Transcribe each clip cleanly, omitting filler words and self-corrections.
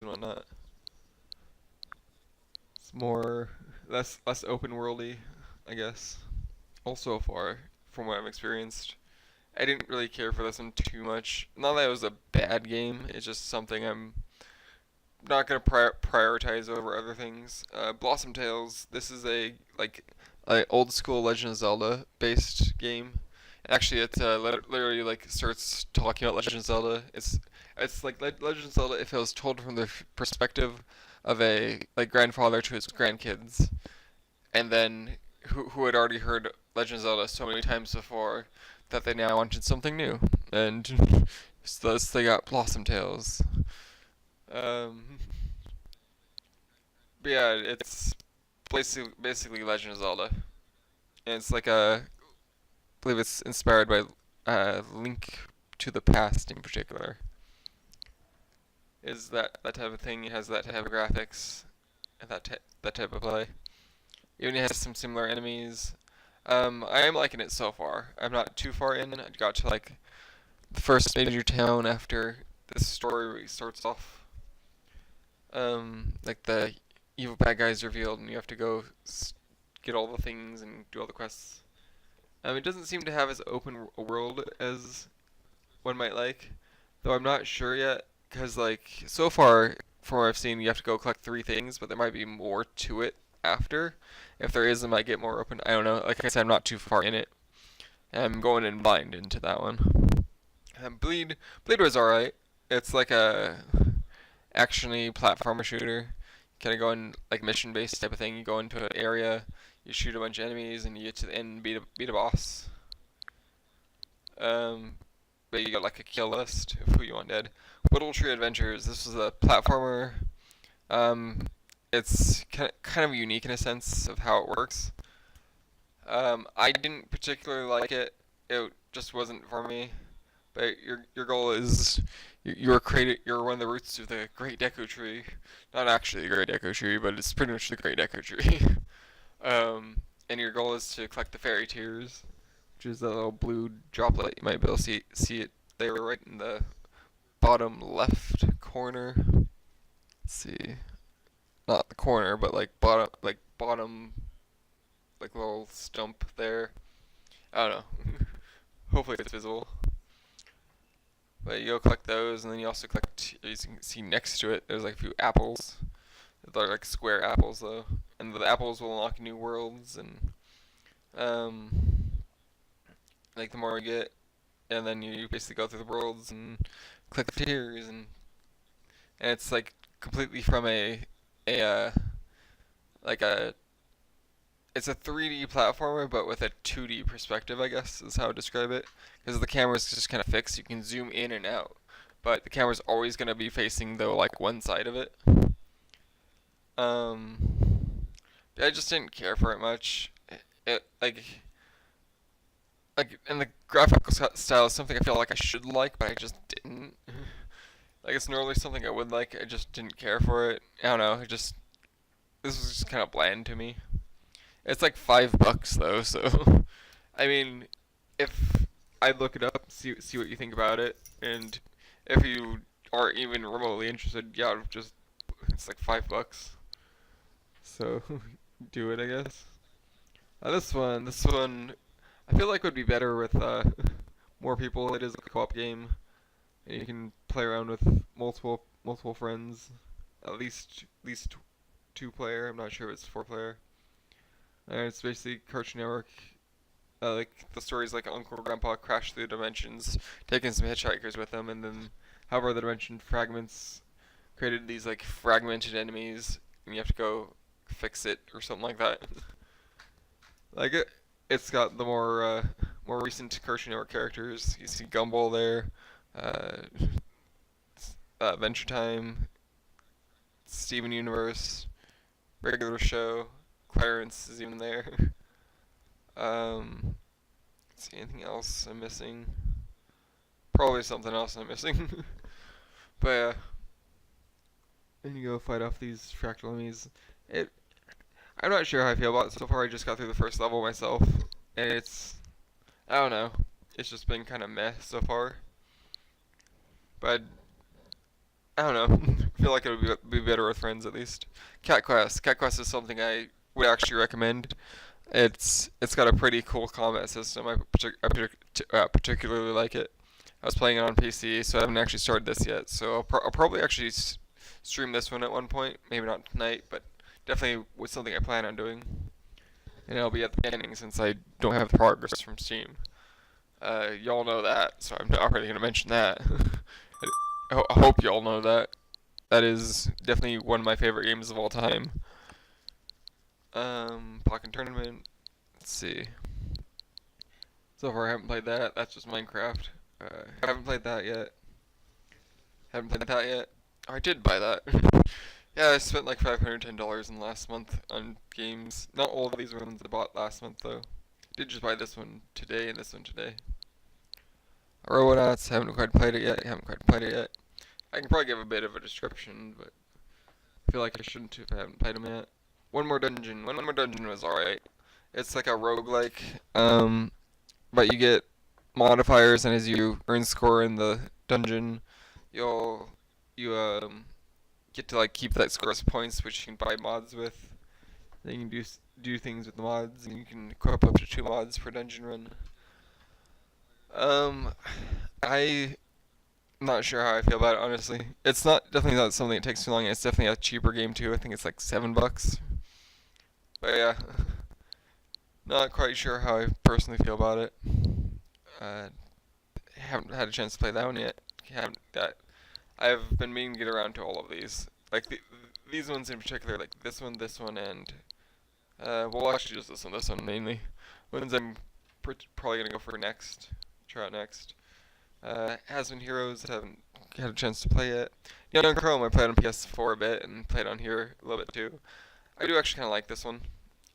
and whatnot. It's more less open worldy, I guess. Also far from what I've experienced. I didn't really care for this one too much. Not that it was a bad game. It's just something I'm not gonna prioritize over other things. Blossom Tales. This is a old school Legend of Zelda based game. Actually, it literally like starts talking about Legend of Zelda. It's like Legend of Zelda if it was told from the perspective of a like grandfather to his grandkids, and then who had already heard Legend of Zelda so many times before that they now wanted something new, and so thus they got Blossom Tales. Um, but yeah, it's basically Legend of Zelda, and it's like I believe it's inspired by Link to the Past in particular. Is that type of thing? It has that type of graphics and that type of play. Even it has some similar enemies. I am liking it so far. I'm not too far in. I got to like the first major town after this story really starts off. Like the evil bad guys revealed, and you have to go get all the things and do all the quests. It doesn't seem to have as open a world as one might like, though I'm not sure yet. Because like so far, from what I've seen, you have to go collect three things, but there might be more to it after. If there is, it might get more open. I don't know. Like I said, I'm not too far in it. I'm going in blind into that one. Bleed was alright. It's like a actiony platformer shooter. Kind of going like mission based type of thing. You go into an area, you shoot a bunch of enemies, and you get to the end and beat a boss. Um, but you got like a kill list of who you want dead. Whittle Tree Adventures. This was a platformer. Um, it's kind of unique in a sense of how it works. I didn't particularly like it. It just wasn't for me. But your goal is you're one of the roots of the Great Deku Tree. Not actually the Great Deku Tree, but it's pretty much the Great Deku Tree. And your goal is to collect the fairy tears, which is a little blue droplet. You might be able to see it there right in the bottom left corner. Let's see, not the corner, but like bottom, like little stump there. I don't know. Hopefully it's visible. But you go collect those, and then you also collect. You can see next to it, there's like a few apples. They're like square apples though, and the apples will unlock new worlds, and um, like the more you get, and then you basically go through the worlds and collect the tiers, and it's like completely from a like a it's a 3D platformer, but with a 2D perspective, I guess is how to describe it. Because the camera's just kind of fixed, you can zoom in and out, but the camera's always gonna be facing though like one side of it. Um, I just didn't care for it much. It like and the graphical style is something I feel like I should like, but I just didn't. Like it's normally something I would like. I just didn't care for it. I don't know. This was just kind of bland to me. It's like $5 though, so I mean, if I look it up, see what you think about it, and if you are even remotely interested, yeah, just it's like $5. So do it, I guess. This one, I feel like would be better with more people. It is a co-op game, and you can play around with multiple friends, at least 2 player. I'm not sure if it's 4 player. And it's basically Kersh Network. Like the story's like Uncle or Grandpa crashed through the dimensions, taking some hitchhikers with them, and then however the dimension fragments created these like fragmented enemies, and you have to go fix it or something like that. Like it's got the more recent Kersh Network characters. You see Gumball there, uh, Adventure Time, Steven Universe, regular show. Clarence is even there. Let's see anything else I'm missing? Probably something else I'm missing. But yeah, and you go fight off these fractal enemies. It. I'm not sure how I feel about it so far. I just got through the first level myself, and I don't know. It's just been kind of meh so far. But I don't know. I feel like it would be better with friends at least. Cat Quest. Cat Quest is something I would actually recommend. It's got a pretty cool combat system. I particularly like it. I was playing it on PC, so I haven't actually started this yet. So I'll probably actually stream this one at one point. Maybe not tonight, but definitely was something I plan on doing. And it'll be at the beginning since I don't have the progress from Steam. Y'all know that, so I'm not really gonna mention that. I hope y'all know that. That is definitely one of my favorite games of all time. Pocket Tournament. Let's see. So far, I haven't played that. That's just Minecraft. Haven't played that yet. Haven't played that yet. Oh, I did buy that. Yeah, I spent like $510 in the last month on games. Not all of these were ones I bought last month though. Did just buy this one today and this one today. Robonauts, haven't quite played it yet. Haven't quite played it yet. I can probably give a bit of a description, but I feel like I shouldn't if I haven't played them yet. One More Dungeon. One More Dungeon was alright. It's like a roguelike, but you get modifiers, and as you earn score in the dungeon, you get to like keep that score as points, which you can buy mods with. Then you can do things with the mods, and you can equip up to 2 mods per dungeon run. I'm not sure how I feel about it honestly. It's definitely not something that takes too long. It's definitely a cheaper game too. I think it's like $7. But yeah, not quite sure how I personally feel about it. Haven't had a chance to play that one yet. Haven't that. I've been meaning to get around to all of these. Like these ones in particular, like this one, and well, actually just this one mainly. Ones I'm probably gonna go for next. Try out next. Has Been Heroes, haven't had a chance to play it. Young Chrome, I played on PS4 a bit and played on here a little bit too. I do actually kind of like this one.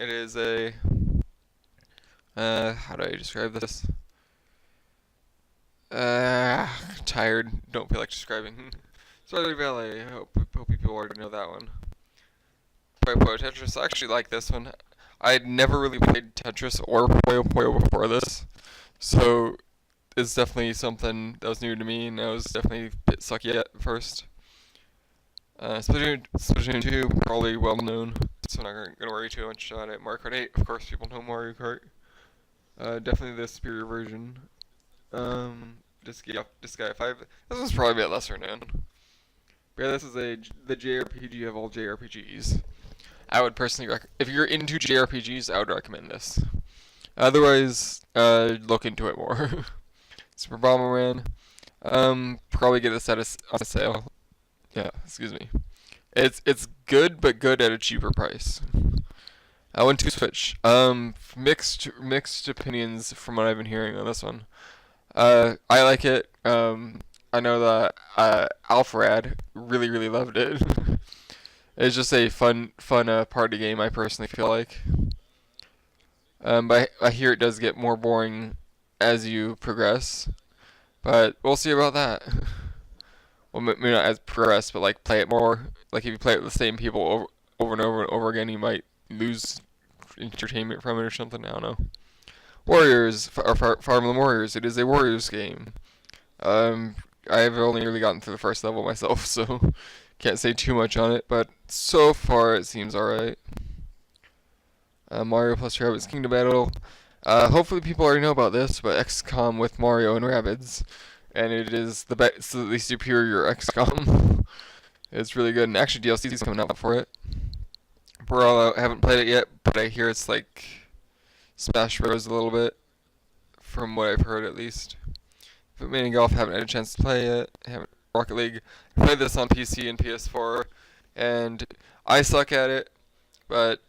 It is a how do I describe this? Tired. Don't feel like describing. Stardew Valley. I hope people already know that one. Puyo Puyo Tetris. I actually like this one. I'd never really played Tetris or Puyo Puyo before this, so it's definitely something that was new to me, and I was definitely a bit sucky at first. Splatoon 2, probably well known, so I'm not gonna worry too much about it. Mario Kart 8, of course, people know Mario Kart. Definitely the superior version. Disgaea 5. This one's probably a bit lesser known. But yeah, this is the JRPG of all JRPGs. I would personally if you're into JRPGs, I would recommend this. Otherwise, look into it more. Super Bomberman. Probably get this on a sale. Yeah, excuse me. It's good, but good at a cheaper price. I went to Switch. Mixed opinions from what I've been hearing on this one. I like it. I know that Alfred really loved it. It's just a fun party game. I personally feel like. But I hear it does get more boring as you progress. But we'll see about that. Well, maybe not as progress, but like play it more. Like if you play it with the same people over and over again, you might lose entertainment from it or something. I don't know. Warriors, or Fire Emblem Warriors. It is a Warriors game. I've only really gotten through the first level myself, so can't say too much on it. But so far, it seems alright. Mario plus Rabbids Kingdom Battle. Hopefully people already know about this, but XCOM with Mario and Rabbids, and it is the superior XCOM. It's really good, and actually DLC is coming out for it. Brawlout, I haven't played it yet, but I hear it's like Smash Bros. A little bit, from what I've heard at least. Mini Golf, haven't had a chance to play it. Rocket League, I played this on PC and PS4, and I suck at it, but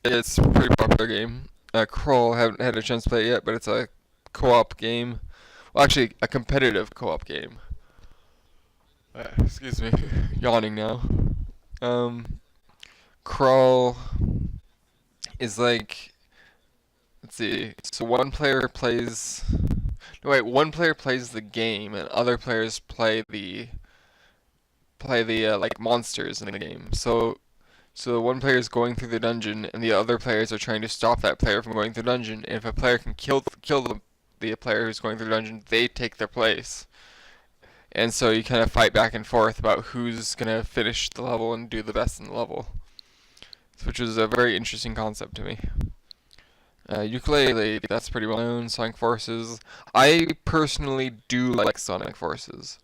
it's a pretty popular game. Crawl, haven't had a chance to play it yet, but it's a co-op game. Well, actually, a competitive co-op game. Excuse me, yawning now. Crawl is like, let's see. So one player plays. No, wait, one player plays the game, and other players play the like monsters in the game. So one player is going through the dungeon, and the other players are trying to stop that player from going through the dungeon. And if a player can kill the player who's going through the dungeon, they take their place. and so you kind of fight back and forth about who's gonna finish the level and do the best in the level, which is a very interesting concept to me. Ukulele, that's pretty well known. Sonic Forces. I personally do like Sonic Forces.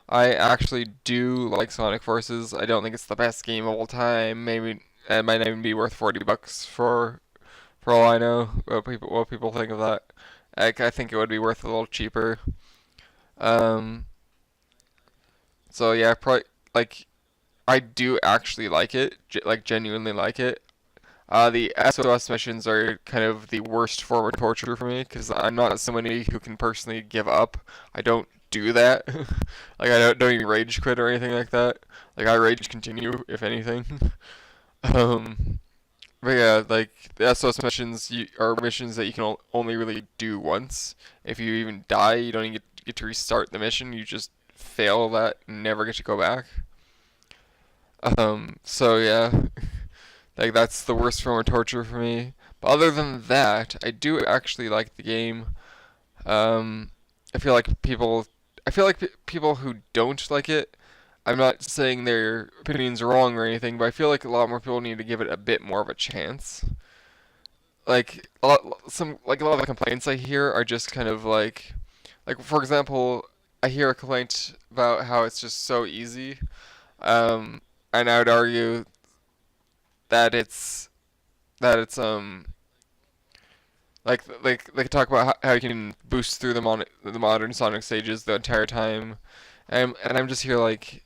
I actually do like Sonic Forces. I don't think it's the best game of all time. Maybe it might not even be worth $40 for all I know. What people think of that. I think it would be worth a little cheaper. Um, so yeah, probably like I do actually like it, like genuinely like it. The SOS missions are kind of the worst form of torture for me because I'm not somebody who can personally give up. I don't do that. Like I don't even rage quit or anything like that. Like I rage continue if anything. um, but yeah, like the SOS missions are missions that you can only really do once. If you even die, you don't even get to restart the mission. You just fail that and never get to go back. So yeah, like that's the worst form of torture for me. But other than that, I do actually like the game. Um, I feel like people who don't like it. I'm not saying their opinions are wrong or anything, but I feel like a lot more people need to give it a bit more of a chance. Like a lot of the complaints I hear are just kind of like for example, I hear a complaint about how it's just so easy. Um, and I would argue that it's like they talk about how you can boost through the modern Sonic stages the entire time, and I'm just here like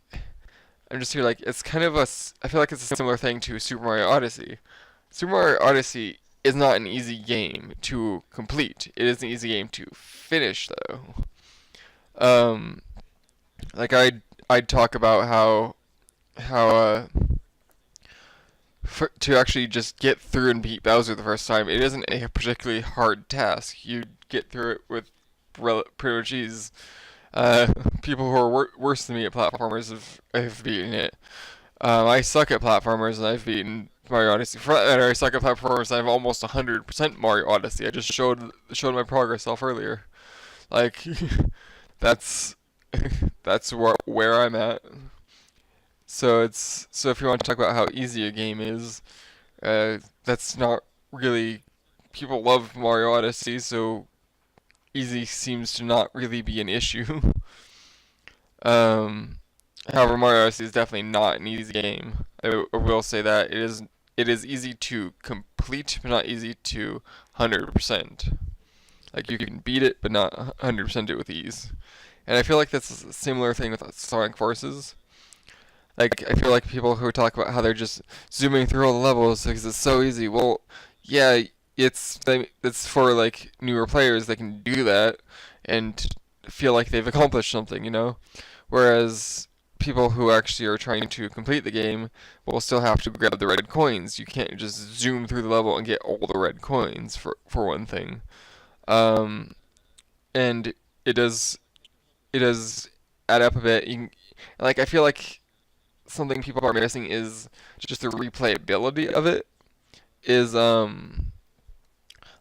it's kind of I feel like it's a similar thing to Super Mario Odyssey. Super Mario Odyssey is not an easy game to complete. It is an easy game to finish though. Um, like I'd talk about how to actually just get through and beat Bowser the first time, it isn't a particularly hard task. You get through it with pretty much ease. Uh, People who are worse than me at platformers have beaten it. I suck at platformers and I've beaten Mario Odyssey. For that matter, I suck at platformers and I have almost 100% Mario Odyssey. I just showed my progress self earlier. Like, that's that's where I'm at. So if you want to talk about how easy a game is, that's not really. People love Mario Odyssey, so easy seems to not really be an issue. um, However, Mario Odyssey is definitely not an easy game. I will say that it is easy to complete, but not easy to 100%. Like you can beat it, but not 100% it with ease. And I feel like that's a similar thing with Sonic Forces. Like I feel like people who talk about how they're just zooming through all the levels because it's so easy. Well, yeah, it's for like newer players that can do that and feel like they've accomplished something, you know. Whereas people who actually are trying to complete the game will still have to grab the red coins. You can't just zoom through the level and get all the red coins for one thing. Um, and it does add up a bit. Like I feel like something people are missing is just the replayability of it. Is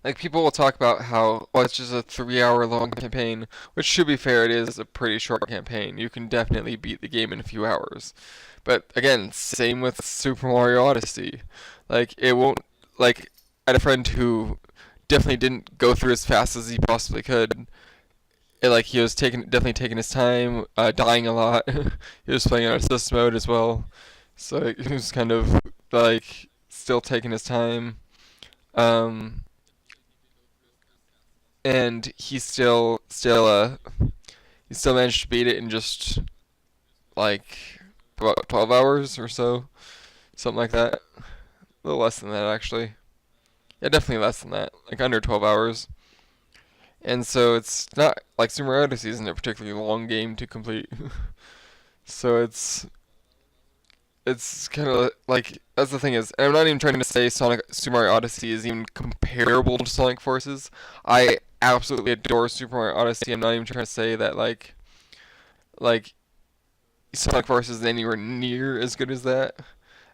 like people will talk about how well it's just a 3 hour long campaign, which should be fair. It is a pretty short campaign. You can definitely beat the game in a few hours. But again, same with Super Mario Odyssey. Like it won't like I had a friend who definitely didn't go through as fast as he possibly could. Like he was definitely taking his time, dying a lot. He was playing on assist mode as well, so he was kind of like still taking his time. Um, and he still managed to beat it in just like about 12 hours or so, something like that. A little less than that actually. Yeah, definitely less than that, like under 12 hours. And so it's not like Super Mario Odyssey isn't a particularly long game to complete. So it's kind of like that's the thing is, and I'm not even trying to say Sonic Super Mario Odyssey is even comparable to Sonic Forces. I absolutely adore Super Mario Odyssey. I'm not even trying to say that like Sonic Forces is anywhere near as good as that.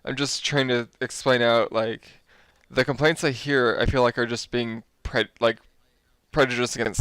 I'm just trying to explain out like the complaints I hear. I feel like are just being prejudiced against